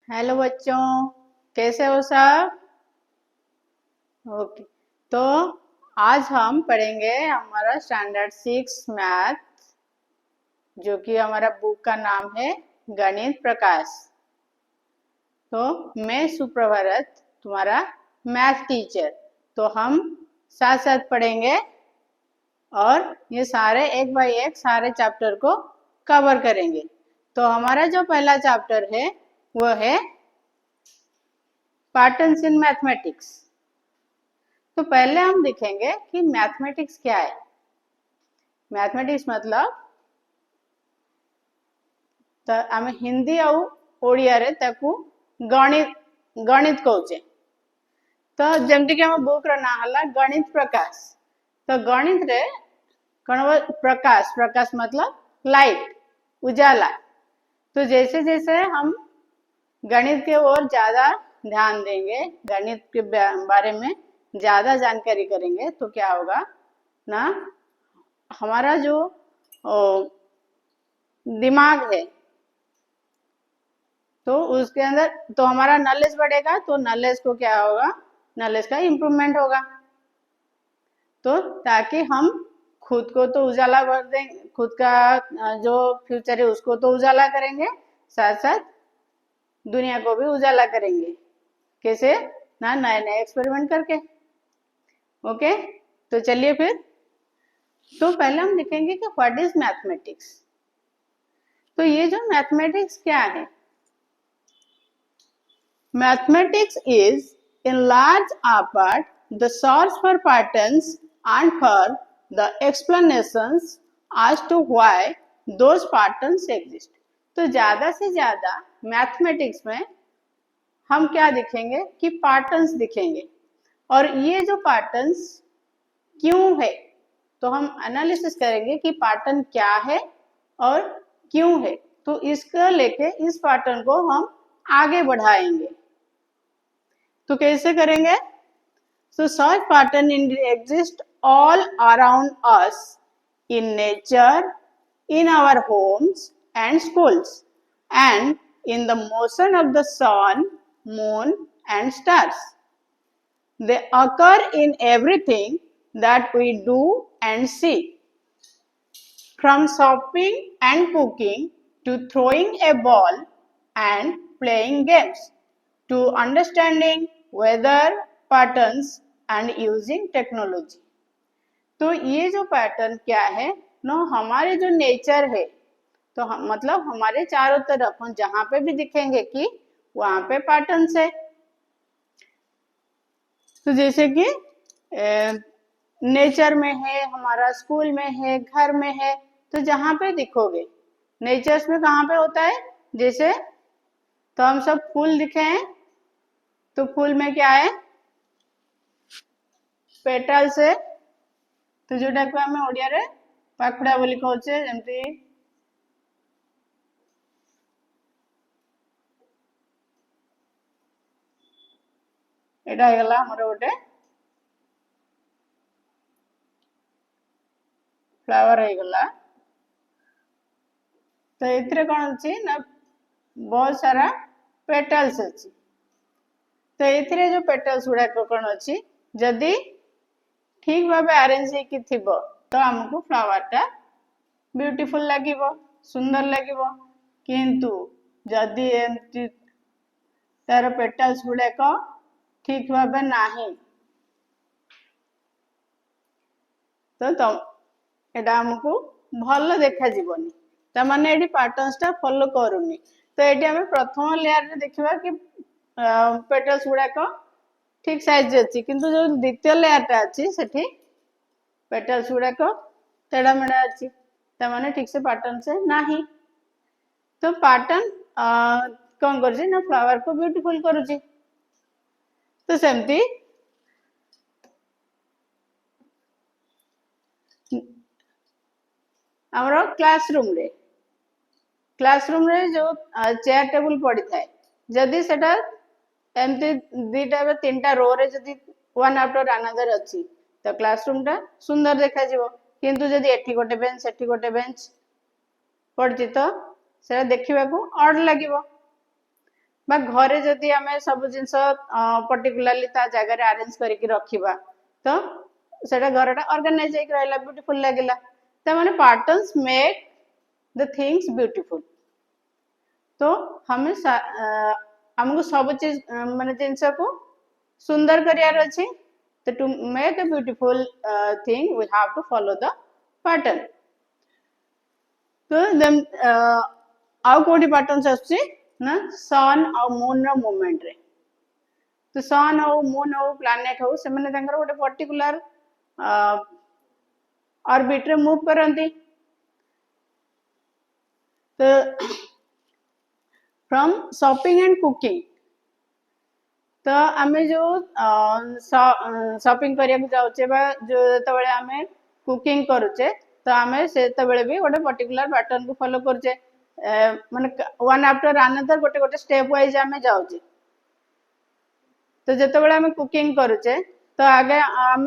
Hello बच्चों, कैसे हो सब? ओके। तो आज हम पढ़ेंगे हमारा स्टैंडर्ड 6 मैथ, जो कि हमारा बुक का नाम है गणित प्रकाश। तो मैं सुप्रभारत, तुम्हारा मैथ टीचर। तो हम साथ साथ पढ़ेंगे और ये सारे एक बाय एक सारे चैप्टर को कवर करेंगे। तो हमारा जो पहला चैप्टर है वो है पैटर्न्स इन मैथमेटिक्स। तो पहले हम देखेंगे कि मैथमेटिक्स क्या है। मैथमेटिक्स मतलब आम हिंदी आउ ओडिया रे ताकू गणित गणित कहचे। तो जमती कि हम बुक रा ना हला गणित प्रकाश। तो गणित रे कौन प्रकाश, प्रकाश मतलब लाइट, उजाला। तो जैसे जैसे हम गणित के ओर ज्यादा ध्यान देंगे, गणित के बारे में ज्यादा जानकारी करेंगे, तो क्या होगा ना, हमारा जो दिमाग है तो उसके अंदर तो हमारा नॉलेज बढ़ेगा, तो नॉलेज को क्या होगा, नॉलेज का इम्प्रूवमेंट होगा। तो ताकि हम खुद को तो उजाला भर देंगे, खुद का जो फ्यूचर है उसको तो उजाला करेंगे, साथ साथ दुनिया को भी उजाला करेंगे। कैसे ना, नए नए एक्सपेरिमेंट करके। ओके, तो चलिए फिर। तो पहले हम देखेंगे कि व्हाट इज मैथमेटिक्स। तो ये जो मैथमेटिक्स क्या है, mathematics is in large part the source for patterns and for the explanations as to why those patterns exist। तो ज्यादा से ज्यादा मैथमेटिक्स में हम क्या दिखेंगे कि पैटर्न्स दिखेंगे, और ये जो पैटर्न्स क्यों है, तो हम एनालिसिस करेंगे कि पैटर्न क्या है और क्यों है। तो इसको लेके इस पैटर्न को हम आगे बढ़ाएंगे। तो कैसे करेंगे? So such pattern exist all around us in nature, in our homes and schools, and in the motion of the sun, moon and stars. They occur in everything that we do and see, from shopping and cooking to throwing a ball and playing games, to understanding weather patterns and using technology। तो ये जो pattern क्या है ना, हमारे जो nature है, तो मतलब हमारे चारों तरफ हम जहां पे भी दिखेंगे कि वहां पे पैटर्न्स है। तो जैसे कि नेचर में है, हमारा स्कूल में है, घर में है, तो जहां पे दिखोगे नेचर्स में कहाँ पे होता है, जैसे तो हम सब फूल दिखे हैं, तो फूल में क्या है, पेटल्स है। तो जोटा को आम ओडिया रे पाखुड़ा बोली कहचे, जेमती एटा हो गला हमर गोटे फ्लावर हो गला। तो एथिरे कौन अच्छी ना, बहुत सारा पेटल्स अच्छी। तो एथिरे जो पेटल्स गुड़ा कौन अच्छी, जदि ठीक भाव अरेंज होकी थिबो तो हमको फ्लावर टा ब्यूटीफुल लागिबो, सुंदर लागिबो। किंतु जदि एमती तार पेटल्स गुड़ाक ठीक भाव नाही, तो एटा हमको भल देखा जीवनी, तमाने एटी पैटर्न्स टा फॉलो करूनी। तो एटी हमें प्रथम लेयर रे देखिबा कि पेटल्स गुड़ाक ठीक साइज अच्छी, किंतु जो द्वितीय लेयर टा अच्छी सेठी पेटल्स गुड़ाक तेड़ा मेड़ा अच्छी, तमाने ठीक से पैटर्न से नाही। तो पैटर्न कौन करुची ना, फ्लावर को ब्यूटीफुल करुची। तो सेमती हमरो क्लासरूम रे जो चेयर टेबल पड़ी थाए, जदि सेटा एमती दीटा बा तीनटा रो रे जदि वन आफ्टर अनदर अच्छी, तो क्लासरूम टा सुंदर देखा जीवो। किंतु जदि एठी गोटे बेंच सेठी गोटे बेंच पड़ती, तो सेटा देखिबा को ऑड लागिवो। बा घरे जदि आम सब जिन पर्टिकुलाली ता जगह अरेंज करके रखा तो सेटा घरटा ऑर्गेनाइज रहा ब्यूटीफुल लगे मैंने patterns make the things beautiful तो हमें हमको सब चीज माने जिनस को सुंदर करियार अच्छी तो to make a beautiful thing we have to follow the pattern तो देन आउ कोडी पैटर्न्स आछी ना सन और मून रो मूवमेंट रे तो सन हो मून हो प्लैनेट हो से माने तांकर गोटे पर्टिकुलर ऑर्बिट रे मूव करंती तो फ्रॉम शॉपिंग एंड कुकिंग तो आम जो शॉपिंग करिया जाऊे जो जो आम कुकिंग करुचे तो आम से भी गोटे पर्टिकुलर पैटर्न को फॉलो करुचे माने वन आफ्टर अनदर गोटे गोटे स्टेप वाइज आम जाऊे तो जिते आम कुकिंग करुचे तो आगे आम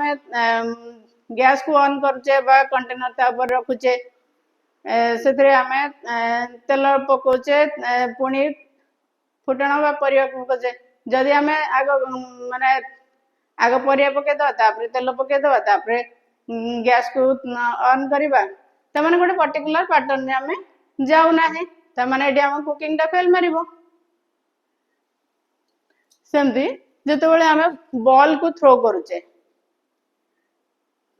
गैस को ऑन करुचे कंटेनर ता ऊपर रखुचे से आम तेल पकाउचे पुणी फुटण बा परिवा पकाउचे जदि आम आग माने आग परिया पकईदवा तेल पकईदवा गैस को ऑन करवा तो मैंने गोटे पर्टिकुलर पैटर्न आम जाऊना तो मैंने आम कुकिंग टा फेल मार सेमती जिते आम बॉल को थ्रो करुचे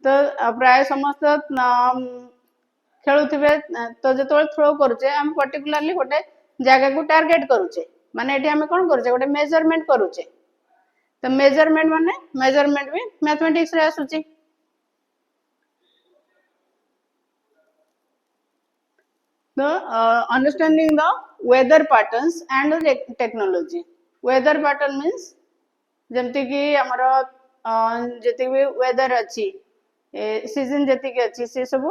तो प्राय समस्त खेलुवे तो जो थ्रो करुचे आम पर्टिकुलाली गोटे जगह को टार्गेट करुचे माने एटी आम कौन करुचे गोटे मेजरमेंट करुचे तो मेजरमेंट माने मेजरमेंट भी मैथमेटिक्स रे आसुची तो understanding the weather patterns and technology weather pattern means जमती कि हमर जति भी वेदर अच्छी सीजन जति की अच्छी से सब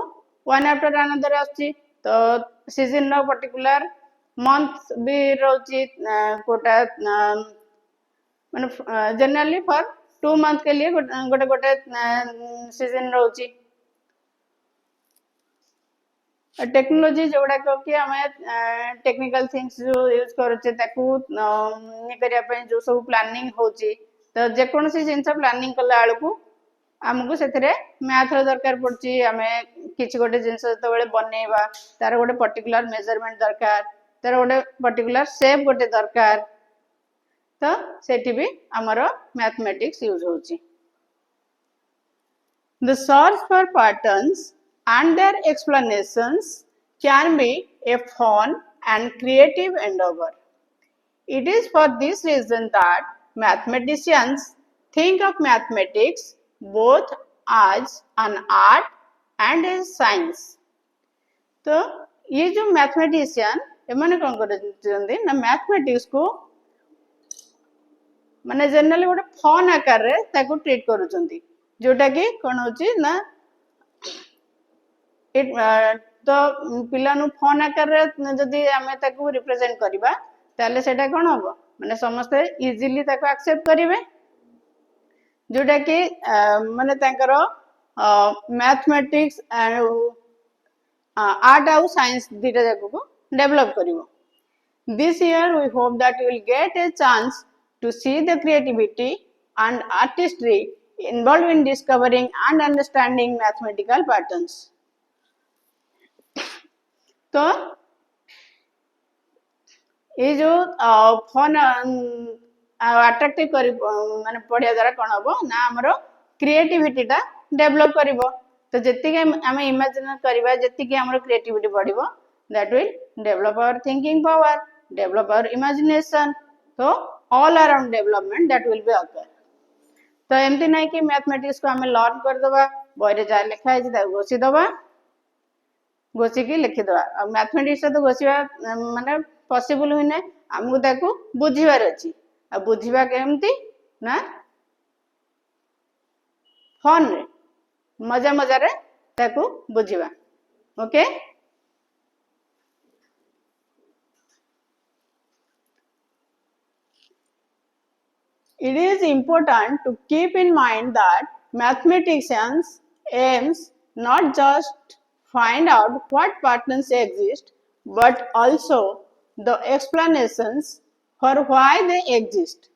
वन आफ्टर अनदर आछी तो सीजन रो पर्टिकुलर मंथ भी रोची कोटा माने जनरली फॉर 2 मंथ के लिए गोटे गोटे सीजन रोची टेक्नोलॉजी जोड़ा कि आम टेक्निकल थिंग्स जो यूज करुचे जो सब प्लानिंग होची तो जेकोसी जिनस प्लानिंग कला बेलू आमको से मैथ दरकार पड़ी आम कि गोटे जिनस जो बनइबा तार गोटे पर्टिकुलर मेजरमेंट दरकार तार गोटे पर्टिकुलर शेप गोटे दरकार तो सेठी भी आमर मैथमेटिक्स यूज होची The search for patterns and their explanations can be a fun and creative endeavor. It is for this reason that mathematicians think of mathematics both as an art and a science. तो ये जो mathematician एमाने कौन करते ना mathematics को माने generally गोटे फन आकार रे ताको ट्रीट करूचंती जोटा कि कौन होची ना तो पिला फन आकार जदि आम रिप्रेजेंट करवा ताले सेटा कौन हम माने समस्ते इजिली ताको एक्सेप्ट करेंगे जोटा कि माने तांकर मैथमेटिक्स आर्ट आउ साइंस दुटा जाक को डेवलप करिवो this year we hope that you will get a chance to see the creativity and artistry involved in discovering and understanding mathematical patterns. तो ये जो फन अट्रैक्टिव कर माने पढ़िया द्वारा कौन हम ना आमर क्रिएटिविटी टा डेवलप करिवो तो जति आम इमेजिन करवा जति आमर क्रिएटिविटी बढ़िवो that will develop our thinking power develop our imagination तो all around development that will be अकर तो एमती ना कि मैथमेटिक्स को आम लर्न करदे बहरे जहाँ लिखाई घोषीदबा घोषिकी लिखिदबा मैथमेटिक्स तो घोषा माने पॉसिबल हुई ना आमको ताको बुझीबार अच्छी आ बुझीबा केमती ना फन रे मजा मजा रे ताको बुझीबा okay It is important to keep in mind that mathematicians aims not just find out what patterns exist, but also the explanations for why they exist.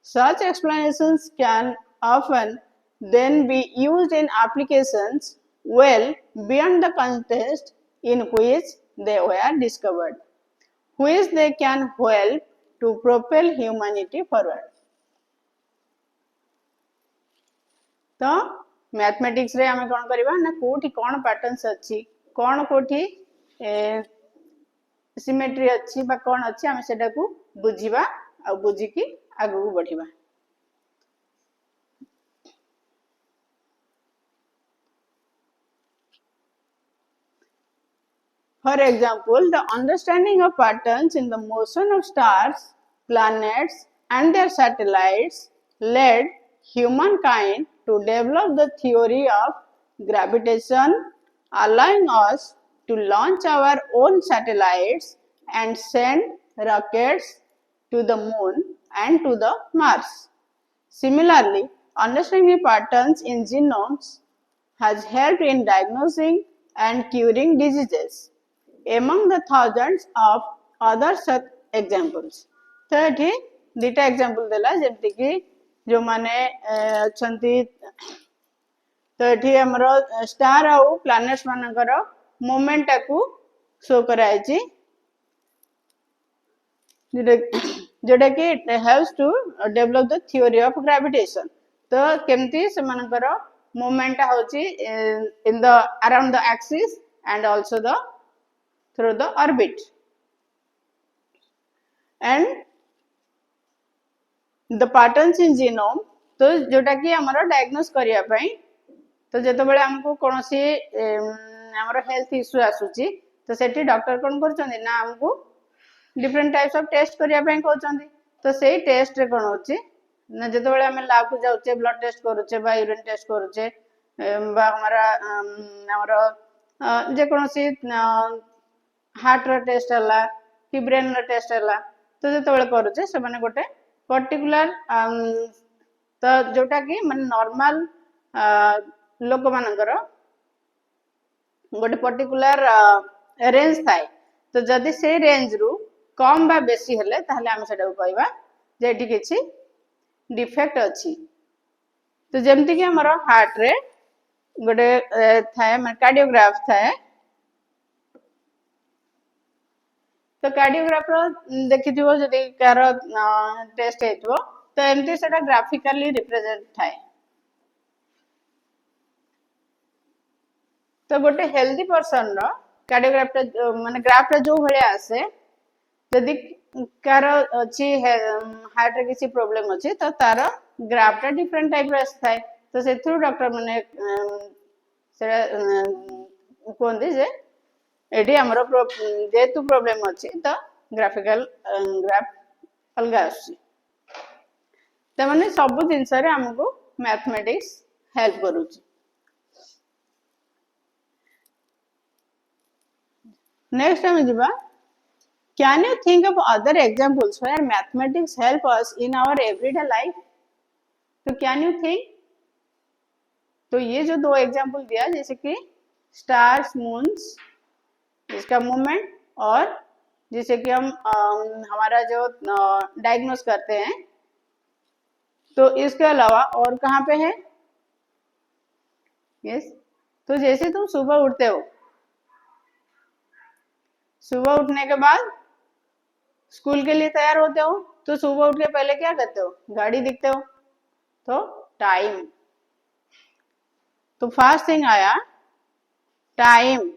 Such explanations can often then be used in applications well beyond the context in which they were discovered, which they can help to propel humanity forward. तो mathematics रे आमे कोन करबा ना कोठी कोन patterns अछि कोन कोठी symmetry अछि बा कोन अछि आमे सेटा को बुझिबा आ बुझी की आगु बढ़िबा. For example, the understanding of patterns in the motion of stars, planets, and their satellites led humankind to develop the theory of gravitation, allowing us to launch our own satellites and send rockets to the moon and to the Mars. Similarly, understanding patterns in genomes has helped in diagnosing and curing diseases, among the thousands of other such examples. तो ये दुटा example देला जेमति कि जो माने अछंती तो ये हमरो स्टार आउ प्लैनेट्स मानकर मोमेंट को शो कराई छी जोटा कि it helps to develop the theory of gravitation. तो केमती से मानकर मोमेंट होची in the around the axis and also the through the orbit, and the patterns in genome तो जोटा कि हमरो डायग्नोस करिया पई तो जते बेले हमको कोनोसी हमरो हेल्थ इश्यू आसुची तो सेठी डॉक्टर कोन करचंदी ना हमको डिफरेंट टाइप्स ऑफ टेस्ट करिया पई कहउचंदी. तो सेही टेस्ट रे कोन होची ना जते बेले हम लैब को जाउचे ब्लड टेस्ट करूचे बा यूरिन टेस्ट करूचे बा हमारा हमरो जे कोनोसी हार्ट रो टेस्ट हला कि ब्रेन रो टेस्ट हला तो जते बेले करूचे से माने गोटे पर्टिकुलर तो जोटा कि माने नॉर्मल लोक मानकर गोटे पर्टिकुलर रेंज थाए. तो जदि से रेंज रु कम बा बेसी हेले ताहले हम सेटा कहबा जे एठी किछि डिफेक्ट अछि. तो जेमति कि हमर हार्ट रे गोटे थाए माने कार्डियोग्राफ थाए तो कार्डियोग्राफ रो देखिथिबो जदि कार टेस्ट हेतबो तो एमती सेटा ग्राफिकली रिप्रेजेंट थाए. तो गोटे हेल्दी पर्सन रो कार्डियोग्राफ माने ग्राफ रे जो भले आसे जदि कार अछि हार्ट रे किसी प्रॉब्लम अछि तो तार ग्राफ रे डिफरेंट टाइप रे थाए. तो सेथु डॉक्टर माने से कोन जे एडी हमरो जेतु प्रॉब्लम अछि तो ग्राफिकल ग्राफ अलगा अछि. त माने सब जिंस रे हमको मैथमेटिक्स हेल्प करूची. नेक्स्ट हम जिबा can you think of other examples where mathematics help us in our everyday life? तो can you think तो ये जो दो एग्जांपल दिया जैसे कि स्टार्स मून्स इसका मूवमेंट और जैसे कि हम हमारा जो डायग्नोस करते हैं तो इसके अलावा और कहाँ पे है. यस तो जैसे तुम सुबह उठते हो सुबह उठने के बाद स्कूल के लिए तैयार होते हो तो सुबह उठ के पहले क्या करते हो गाड़ी दिखते हो तो टाइम. तो फर्स्ट थिंग आया टाइम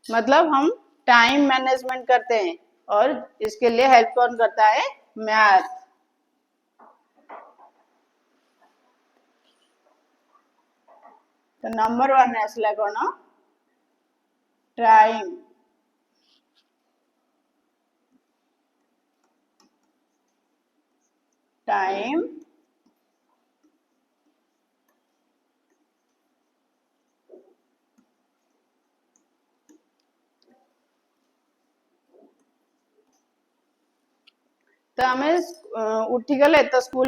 मतलब हम टाइम मैनेजमेंट करते हैं और इसके लिए हेल्प कौन करता है मैथ. तो नंबर 1 आसला कौन टाइम. टाइम तो आम उठी गले तो स्कूल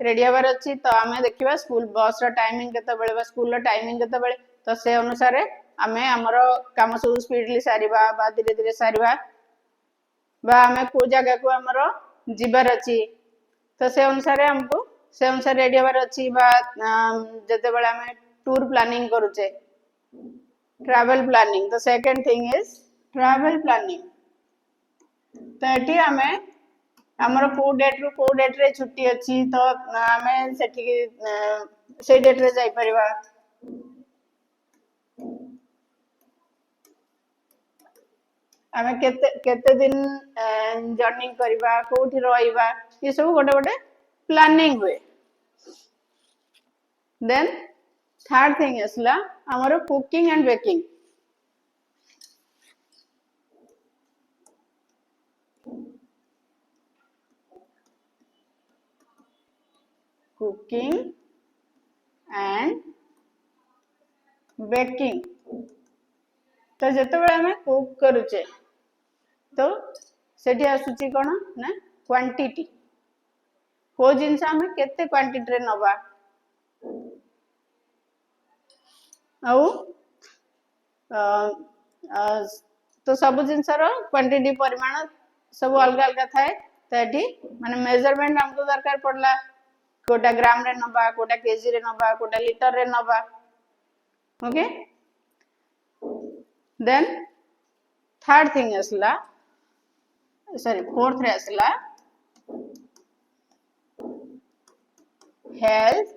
रेडी हबार अच्छी तो आम देखा स्कूल बस टाइमिंग केते स्कूल टाइमिंग केते तो से अनुसार आम आमर कम सब स्पीडली सारिबा बा धीरे धीरे सारिबा बा आमे को जगह को हमरो जिबार अछि तो से अनुसार हमको से अनुसार रेडी होबार अछि बा जते बेला हमें टूर प्लानिंग करूचे travel planning the second thing is travel planning तो एटी हमें हमर को डेट रे छुट्टी अछि तो हमें सेठी से डेट रे जाई परिबा आमे केते दिन जर्नी करबा कोठी रहइबा ये सब गोटे गोटे प्लानिंग हुए देन थर्ड थिंग इसला हमर cooking and baking cooking and baking तो जते बेला हमें कुक करूचे तो सेठी आसुची कोन ना क्वांटिटी को जिंस हमें केते क्वांटिटी रे नबा आउ तो सब जिंस रो क्वांटिटी परिमाण सब अलग अलग थाए तो एठी माने मेजरमेंट हमको दरकार पड़ला कोटा ग्राम रे नबा कोटा केजी रे नबा कोटा लीटर रे नबा ओके देन थर्ड थिंग असला सॉरी फोर्थ रे असला health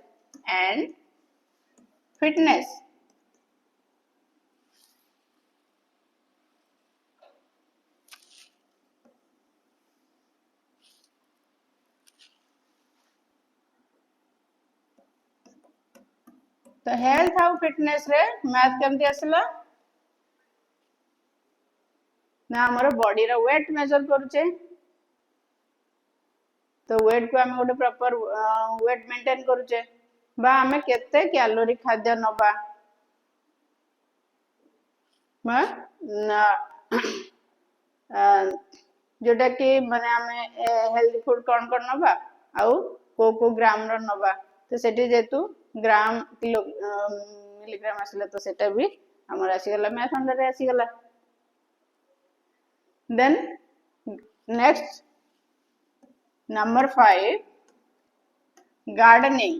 and fitness तो हेल्थ और फिटनेस रे मैथ केमती आसला ना हमर बॉडी रो वेट मेजर करूचे तो वेट को हम गोटे प्रॉपर वेट मेंटेन करूचे बा हमें केते कैलोरी खाद्य नबा जोटा कि माने हमें हेल्दी फूड कौन कौन नबा आउ को ग्राम रो नबा तो सेठी जेतु ग्राम किलो मिलीग्राम आसले तो सेटा भी हमर आसी गला मैथ अंडर रे आसी गला देन नेक्स्ट नंबर 5 गार्डनिंग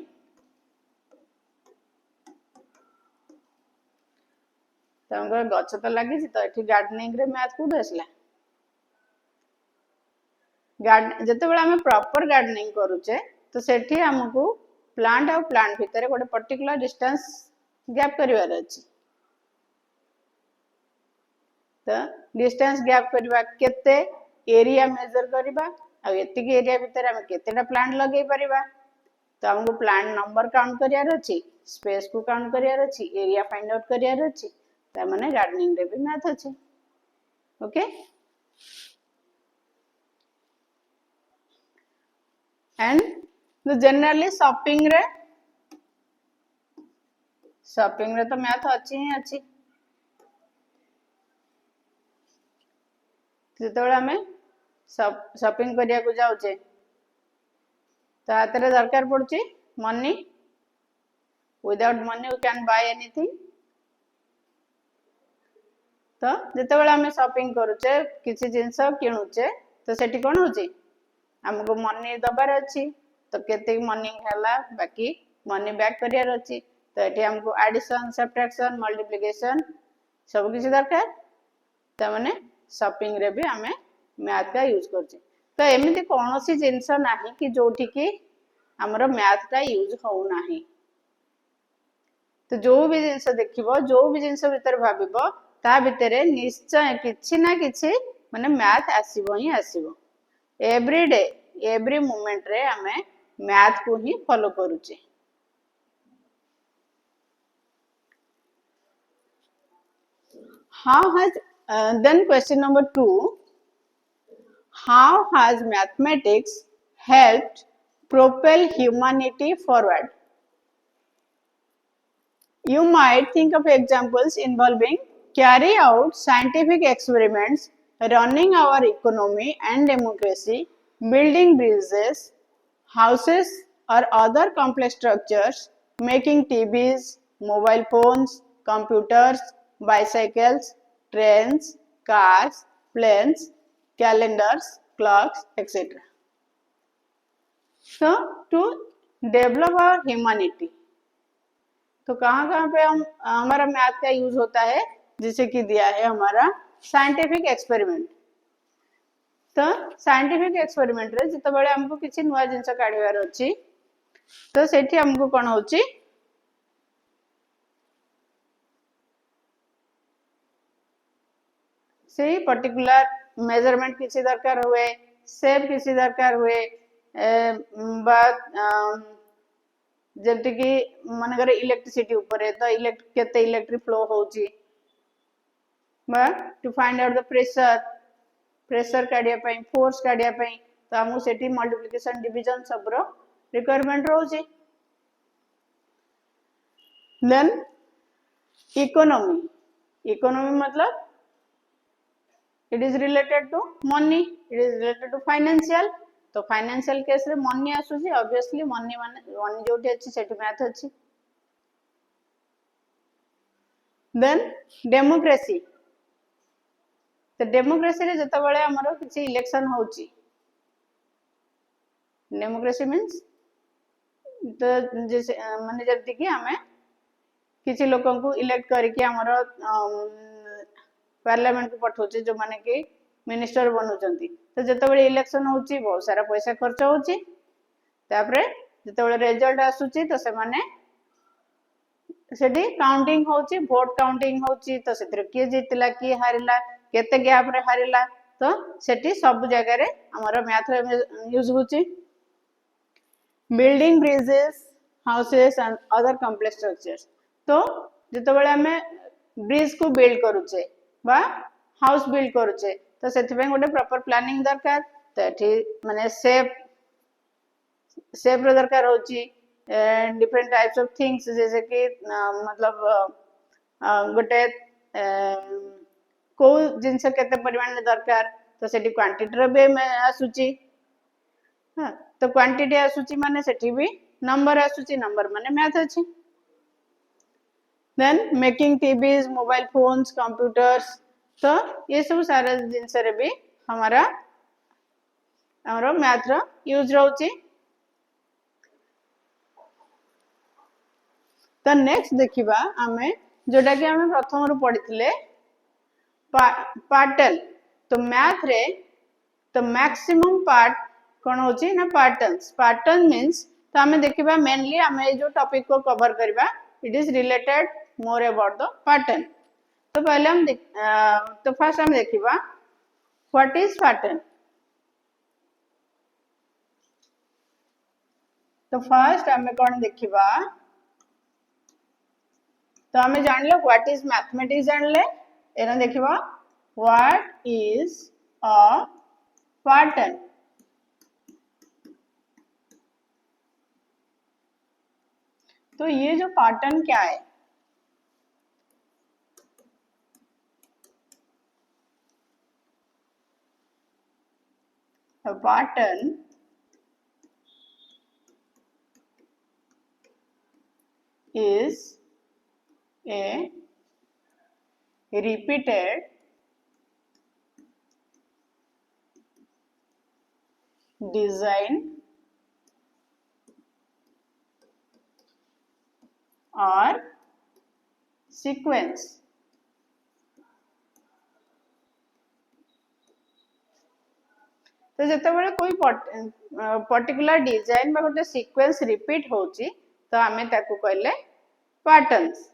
तो हमको गछ तो लगी तो एठी गार्डनिंग रे मैथ कोड आसला जते बेला हमें प्रॉपर गार्डनिंग करूचे तो सेठी हमको प्लांट और प्लांट भितर गोटे पर्टिकुलर डिस्टेंस गैप करिवार अछि तो डिस्टेंस गैप करबा केते एरिया मेजर करबा आ एति के एरिया भितर हम केतेटा प्लांट लगे परिबा तो हमको प्लांट नंबर काउंट करियार अछि स्पेस को काउंट करियार अछि एरिया फाइंड आउट करियार अछि त माने गार्डनिंग रे भी मैथ अछि ओके एंड तो जनरली शॉपिंग रे तो मैथ अछि ही अछि जेतेबेला हमें शॉपिंग करिया को जाउचे तो हाथ रे दरकार पड़ुची money without money we can buy anything तो जेतेबेला हमें शॉपिंग करूचे किसी जिंस किणुचे तो सेठी कोन होची हमको मनी दबार अछि तो केते मनी हैला बाकी मनी बैक करियार अछि तो एठी हमको एडिशन सब्ट्रैक्शन मल्टीप्लिकेशन सब किसी दरकार त माने शॉपिंग रे भी हमें मैथ का यूज करछे तो एमिति कोनोसी जिंस नाही कि जोठी कि हमरो मैथ का यूज हो नाही तो जो भी जिंस देखिबो जो भी जिंस भीतर भाबिबो ता भीतर निश्चय किछि ना किछि माने मैथ आसीबो ही आसीबो एवरी डे एवरी मोमेंट रे हमें मैथ को ही फॉलो करूचे how has then question number 2 how has mathematics helped propel humanity forward you might think of examples involving carry out scientific experiments running our economy and democracy building bridges houses or other complex structures making tvs mobile phones computers bicycles trains cars planes calendars, clocks, etc. So to develop our humanity, तो कहाँ कहाँ पे हम हमारा math का use होता है, जिसे कि दिया है हमारा साइंटिफिक एक्सपेरिमेंट। तो साइंटिफिक एक्सपेरिमेंट रे जितेबाला हमको किसी नुआ जिनस काढ़ार अच्छी, तो सेठी हमको कौन होची से पर्टिकुलर मेजरमेंट किसी दरकार हुए, शेप किसी दरकार हुए, जमती कि मनकर इलेक्ट्रिसिटी ऊपर तो केते इलेक्ट्रिक फ्लो होची, to find out the pressure काढ़िया पई, फोर्स काढ़िया पई, तो हमको सेठी मल्टीप्लिकेशन डिवीजन सब रो रिक्वायरमेंट रोची। देन इकोनॉमी मतलब it is related to money, it is related to financial. तो फाइनेंशियल केस रे मनी आसुची, ऑब्वियसली मनी माने मनी जोटी अछि सेठी मैथ अछि। देन डेमोक्रेसी, तो डेमोक्रेसी रे जतबेले हमरो किछि इलेक्शन होची, डेमोक्रेसी मीन्स तो जैसे माने जल्दी कि हमें किसी लोगों को इलेक्ट करके हमरो पार्लियामेंट को पठाउचे, जो माने कि मिनिस्टर बनउचंती। तो जतबेले इलेक्शन होची बहुत सारा पैसा खर्च होची, तापरे जतबेले रिजल्ट आसुची तो से माने सेठी काउंटिंग होची, वोट काउंटिंग होची, तो सेतिर किए जितला किए हारिला, केते गैप रे हारिला, तो सेठी सब जगह रे हमरो मैथ यूज होची। Building bridges, houses and other complex structures, तो जतबेले हमें ब्रिज को बिल्ड करूचे बा हाउस बिल्ड करूचे, तो सेति पे गोटे प्रॉपर प्लानिंग दरकार। तो एठी माने शेप रे दरकार होची, डिफरेंट टाइप्स ऑफ थिंग्स, जैसे कि मतलब गोटे को जिनस केते परिमाण में दरकार, तो सेठी क्वांटिटी रे बे आसुची। हाँ, तो क्वांटिटी आसुची माने सेठी भी नंबर आसुची, नंबर माने मैथ अछि। Then making TVs, mobile phones, computers, तो ये सब सारा जिनस रे भी हमारा हमरो मैथ रो यूज रहउची। तो नेक्स्ट देखिबा हमें जोटा कि हमें प्रथम रु पढ़िथिले पैटर्न। तो मैथ रे तो मैक्सिमम पार्ट कौन होची ना पैटर्न्स। पैटर्न मींस तो हमें देखिबा मेनली हमें जो टॉपिक को कवर करबा, it is related more about the pattern. तो पहले हम तो फर्स्ट हम देखिबा व्हाट इज पैटर्न। तो फर्स्ट हमें कौन देखिबा, तो हमें जान लो व्हाट इज मैथमेटिक्स जान ले, एना देखिबा व्हाट इज अ पैटर्न। तो ये जो पैटर्न क्या है, a pattern is a repeated design or sequence। तो जितेबाला कोई पर्टिकुलर डिजाइन बा गोटे सीक्वेंस रिपीट होची, तो आमे ताकू कहले पैटर्न्स।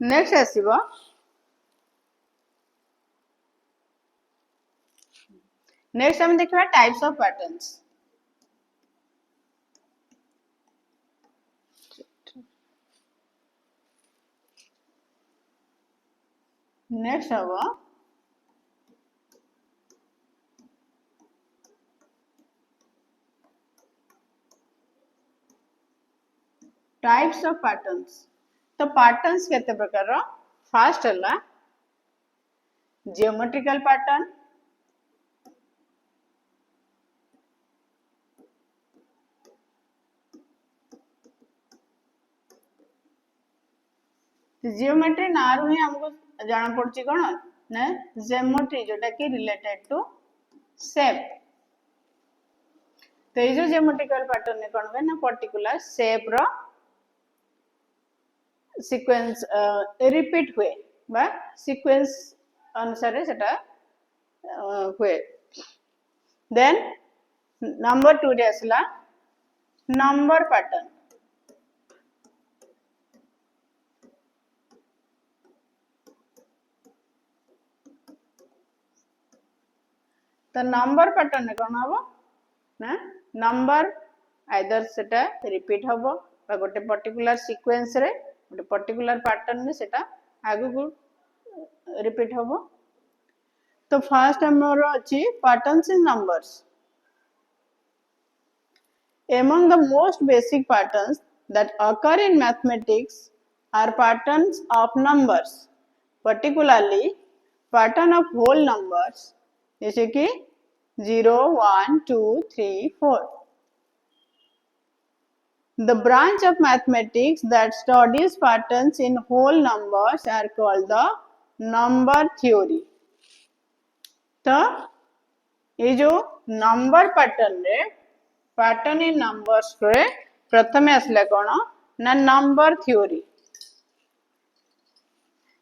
नेक्स्ट आसीबो नेक्स्ट हम देखिबा टाइप्स ऑफ पैटर्न्स। नेक्स्ट हबो टाइप्स ऑफ पैटर्न्स। तो पैटर्न्स केते प्रकार रो, फर्स्ट हला जियोमेट्रिकल पैटर्न, जियोमेट्री ना रु ही हमको जाना पड़ची कौन ना ज्योमेट्री जोटा कि रिलेटेड टू शेप। तो ये जो ज्योमेट्रिकल पैटर्न ने कौन हुए ना पर्टिकुलर शेप रो सीक्वेंस रिपीट हुए बा सीक्वेंस अनुसार सेटा हुए। देन नंबर 2 रे आसला नंबर पैटर्न। तो नंबर पैटर्न ने कौन हम ना नंबर आइदर सेटा रिपीट हम बा गोटे पर्टिकुलर सीक्वेंस रे गोटे पर्टिकुलर पैटर्न में सेटा आगु को रिपीट हम। तो फर्स्ट हमर अछि patterns in numbers. Among the most basic patterns that occur in mathematics are patterns of numbers, particularly pattern of whole numbers जैसे कि 0, 1, 2, 3, 4. The branch of mathematics that studies patterns in whole numbers are called the number theory. तो ये जो number pattern रे pattern in numbers रे प्रथम आसला कौन ना नंबर थ्योरी।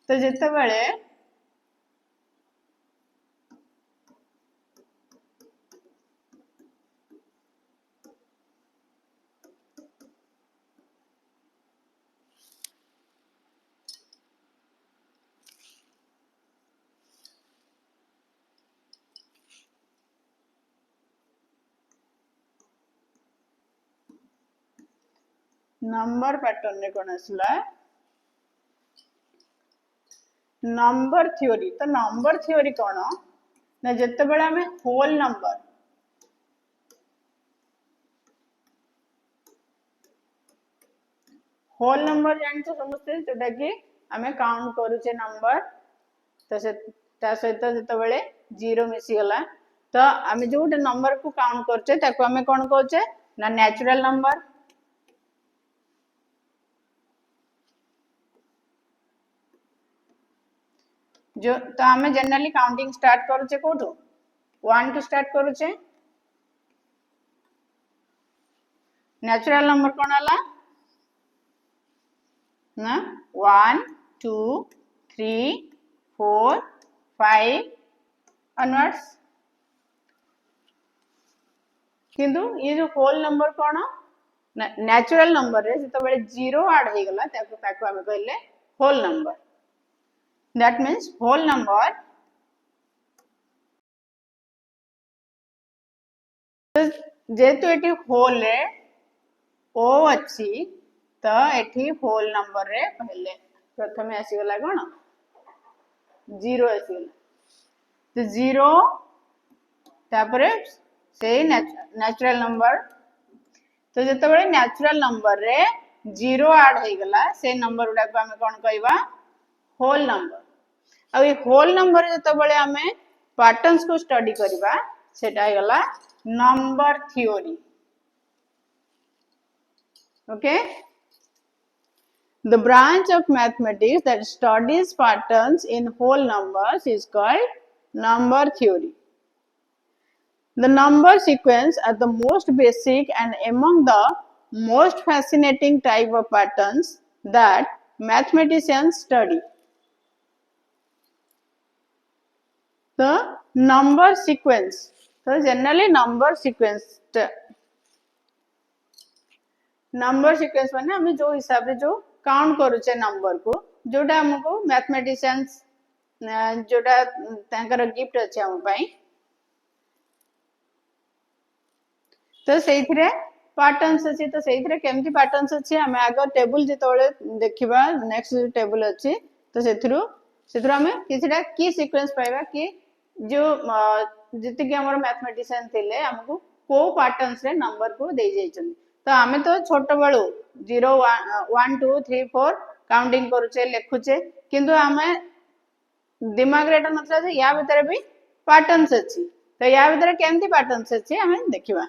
तो जिते बड़े नंबर पैटर्न रे कौन आसला नंबर थ्योरी। तो नंबर थ्योरी कौन ना जिते बड़े हमें होल नंबर जानते समझते जोटा कि आमे काउंट करूचे नंबर। तो से ता सहित जिते बड़े 0 मिसी गला तो आमे जो गोटे नंबर को काउंट करचे ताको आमे कोन कहचे ना नेचुरल नंबर। जो तो आमे जनरली काउंटिंग स्टार्ट करूचे कोठो 1 टू स्टार्ट करूचे। नेचुरल नंबर कोन हला ना 1 2 3 4 5 onwards। किंतु ये जो होल नंबर कोन नेचुरल नंबर रे जते बेले 0 ऐड हे गला ताको आमे कहले whole number. That means whole number जेतु एटी होल रे ओ अच्छी तो एटी होल नंबर रे पहले प्रथमे आसी गला कोन 0 आसी गला। तो 0 तापरे से नेचुरल नंबर। तो जते बड़े नेचुरल नंबर रे 0 ऐड हे गला से नंबर उडा को हमें कोन कहबा होल नंबर। अब ये होल नंबर जते बड़े हमें पैटर्न्स को स्टडी करबा सेटा हे गला number theory. Okay the branch of mathematics that studies patterns in whole numbers is called number theory. The number sequence are the most basic and among the most fascinating type of patterns that mathematicians study. The number sequence. So generally number sequence माने हमें जो हिसाब रे जो count करूचे number को जोटा हमको मैथमेटिशियंस जोटा तांकर गिफ्ट अछि हम पई। तो सेइथरे पैटर्न्स अछि तो सेइथरे केमती पैटर्न्स अछि हमें आगे टेबल जेतोले देखिबा नेक्स्ट टेबल अछि तो सेथुरा हमें किछटा की सीक्वेंस पाइबा कि जो जति कि हमर मैथमेटिशियन थिले हमको को पैटर्न्स रे नंबर को दे जाइछन। तो हमें तो छोट बळू 0 1 2 3 4 काउंटिंग करूचे लेखुचे किंतु हमें दिमाग रे एटा नथला जे या भीतर भी पैटर्न्स अछि। तो या भीतर केमती पैटर्न्स अछि हमें देखिबा।